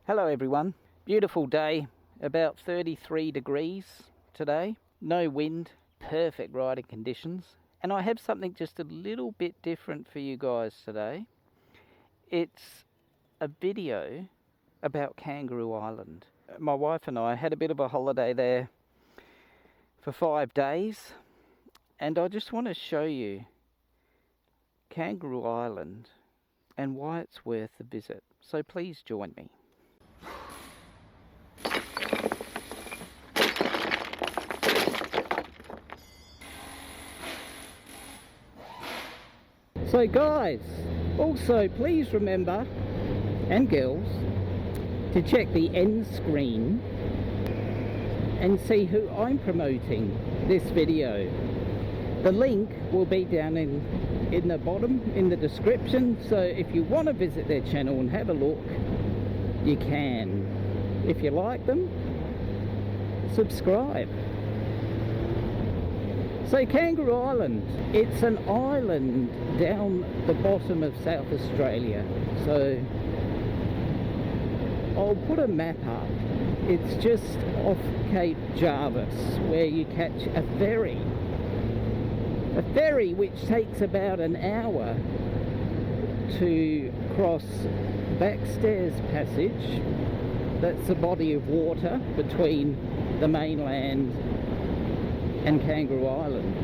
Hello everyone, beautiful day, about 33 degrees today, no wind, perfect riding conditions, and I have something just a little bit different for you guys today. It's a video about Kangaroo Island. My wife and I had a bit of a holiday there for 5 days, and I just want to show you Kangaroo Island and why it's worth a visit, so please join me. So guys, also please remember, and girls, to check the end screen and see who I'm promoting this video. The link will be down in the bottom, in the description, so if you want to visit their channel and have a look, you can. If you like them, subscribe. So Kangaroo Island, it's an island down the bottom of South Australia. So I'll put a map up. It's just off Cape Jarvis, where you catch a ferry. A ferry which takes about an hour to cross Backstairs Passage. That's a body of water between the mainland and Kangaroo Island.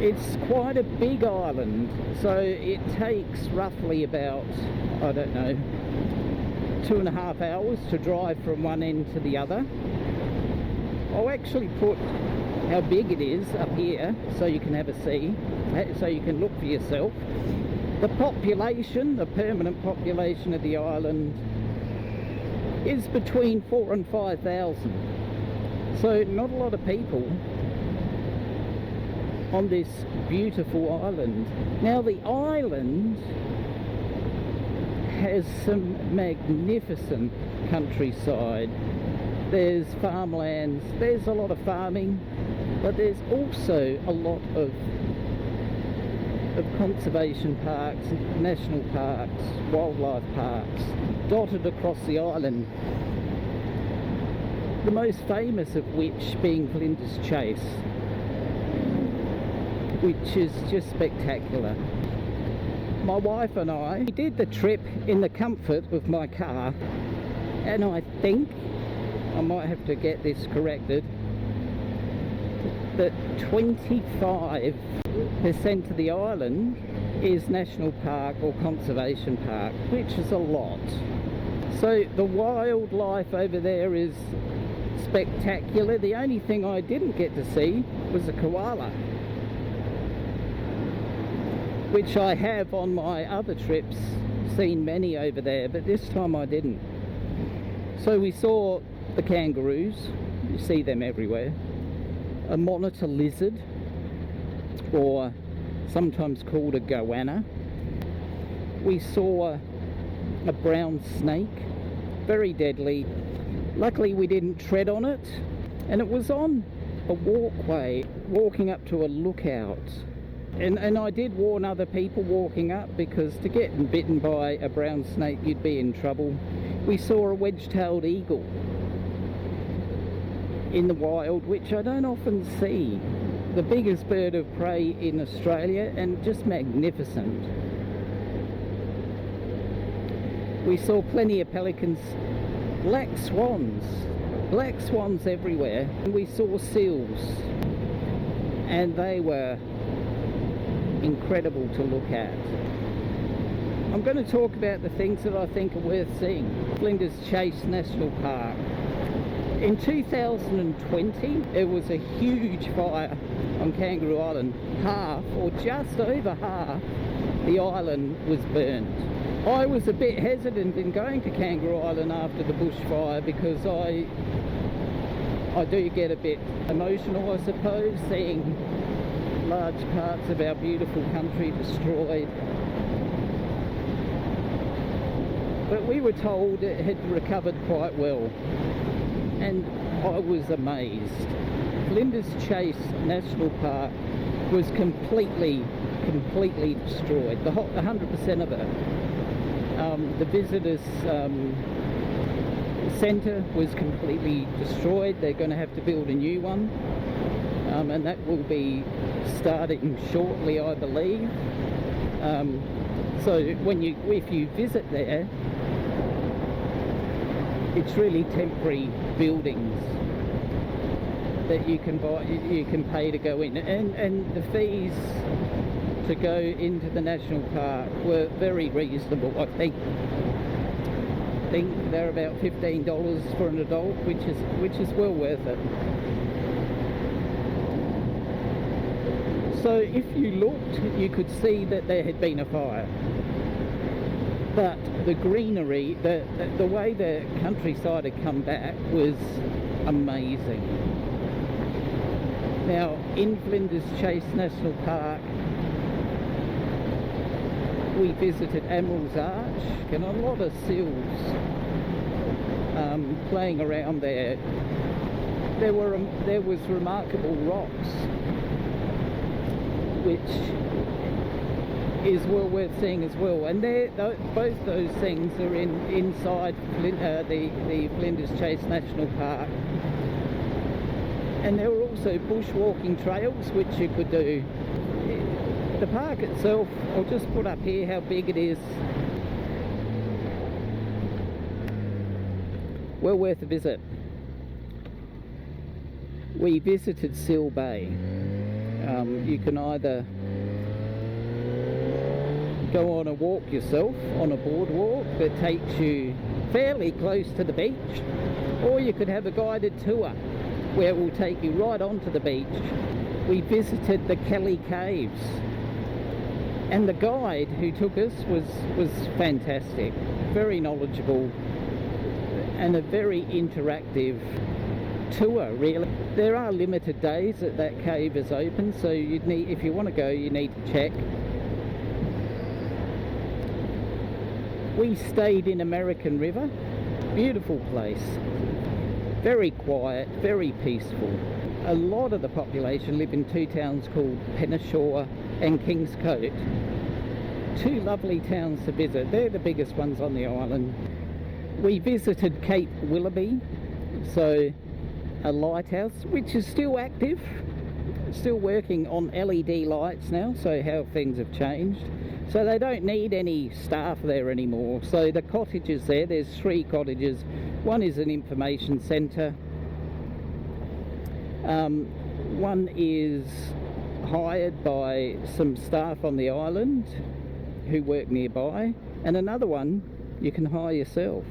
It's quite a big island, so it takes roughly about, I don't know, 2.5 hours to drive from one end to the other. I'll actually put how big it is up here so you can have a see, so you can look for yourself. The population, the permanent population of the island, is between 4,000 and 5,000. So not a lot of people on this beautiful island. Now the island has some magnificent countryside. There's farmlands, there's a lot of farming, but there's also a lot of conservation parks, national parks, wildlife parks dotted across the island, the most famous of which being Flinders Chase, which is just spectacular. My wife and I did the trip in the comfort of my car, and I think, I might have to get this corrected, that 25% of the island is national park or conservation park, which is a lot. So the wildlife over there is spectacular. The only thing I didn't get to see was a koala, which I have on my other trips seen many over there, but this time I didn't. So we saw the kangaroos, you see them everywhere, a monitor lizard, or sometimes called a goanna. We saw a brown snake, very deadly. Luckily we didn't tread on it, and it was on a walkway walking up to a lookout. And I did warn other people walking up, because to get bitten by a brown snake you'd be in trouble. We saw a wedge-tailed eagle in the wild, which I don't often see. The biggest bird of prey in Australia, and just magnificent. We saw plenty of pelicans, black swans everywhere, and we saw seals, and they were incredible to look at. I'm going to talk about the things that I think are worth seeing. Flinders Chase National Park. In 2020 there was a huge fire on Kangaroo Island. Half, or just over half, the island was burnt. I was a bit hesitant in going to Kangaroo Island after the bushfire, because I do get a bit emotional, I suppose, seeing large parts of our beautiful country destroyed. But we were told it had recovered quite well, and I was amazed. Flinders Chase National Park was completely destroyed. The 100% of it. The visitors centre was completely destroyed. They're going to have to build a new one, and that will be starting shortly, I believe. So if you visit there, it's really temporary buildings that you can buy, you can pay to go in, and the fees to go into the national park were very reasonable. I think they're about $15 for an adult, which is well worth it. So if you looked, you could see that there had been a fire, but the greenery, the way the countryside had come back was amazing. Now, in Flinders Chase National Park, we visited Admiral's Arch, and a lot of seals playing around there. There was remarkable rocks, which is well worth seeing as well. And both those things are inside the Flinders Chase National Park. And there were also bushwalking trails which you could do. The park itself, I'll just put up here how big it is. Well worth a visit. We visited Seal Bay. You can either go on a walk yourself on a boardwalk that takes you fairly close to the beach, or you could have a guided tour where it will take you right onto the beach. We visited the Kelly Caves, and the guide who took us was fantastic, very knowledgeable, and a very interactive tour, really. There are limited days that cave is open, so if you want to go, you need to check. We stayed in American River. Beautiful place, very quiet, very peaceful. A lot of the population live in two towns called Penneshaw and Kingscote. Two lovely towns to visit. They're the biggest ones on the island. We visited Cape Willoughby, so a lighthouse which is still active, still working on LED lights now, so how things have changed. So they don't need any staff there anymore. So the cottages there's 3 cottages. One is an information centre. One is hired by some staff on the island who work nearby, and another one you can hire yourself.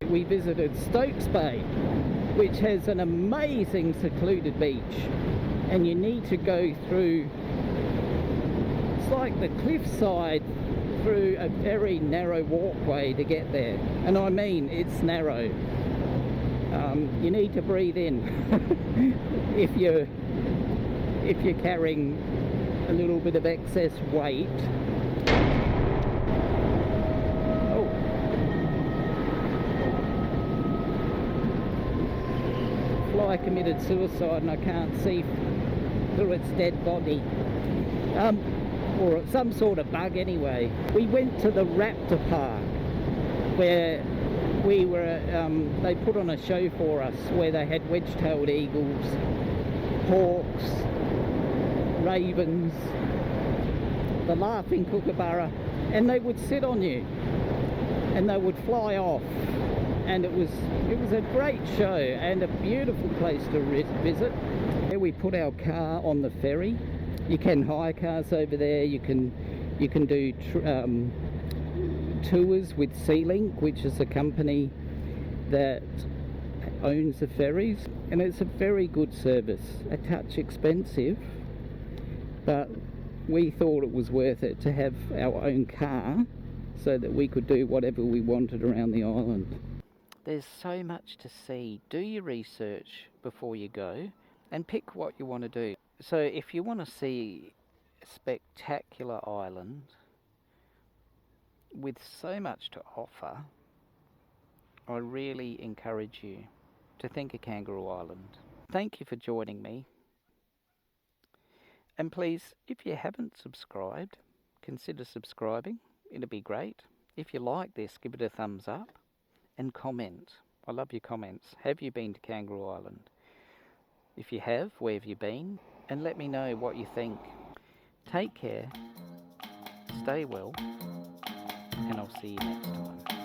We visited Stokes Bay, which has an amazing secluded beach, and you need to go through, it's like the cliffside, through a very narrow walkway to get there, and I mean it's narrow. You need to breathe in if you're carrying a little bit of excess weight. Oh, fly committed suicide and I can't see through its dead body. Or some sort of bug anyway. We went to the Raptor Park where we were, they put on a show for us where they had wedge-tailed eagles, hawks, ravens, the laughing kookaburra, and they would sit on you and they would fly off, and it was a great show and a beautiful place to visit. There we put our car on the ferry. You can hire cars over there. You can do tours with Sea-Link, which is a company that owns the ferries, and it's a very good service. A touch expensive, but we thought it was worth it to have our own car so that we could do whatever we wanted around the island. There's so much to see. Do your research before you go and pick what you want to do. So if you want to see a spectacular island with so much to offer, I really encourage you to think of Kangaroo Island. Thank you for joining me. And please, if you haven't subscribed, consider subscribing. It'd be great. If you like this, give it a thumbs up and comment. I love your comments. Have you been to Kangaroo Island? If you have, where have you been? And let me know what you think. Take care, stay well, and I'll see you next time.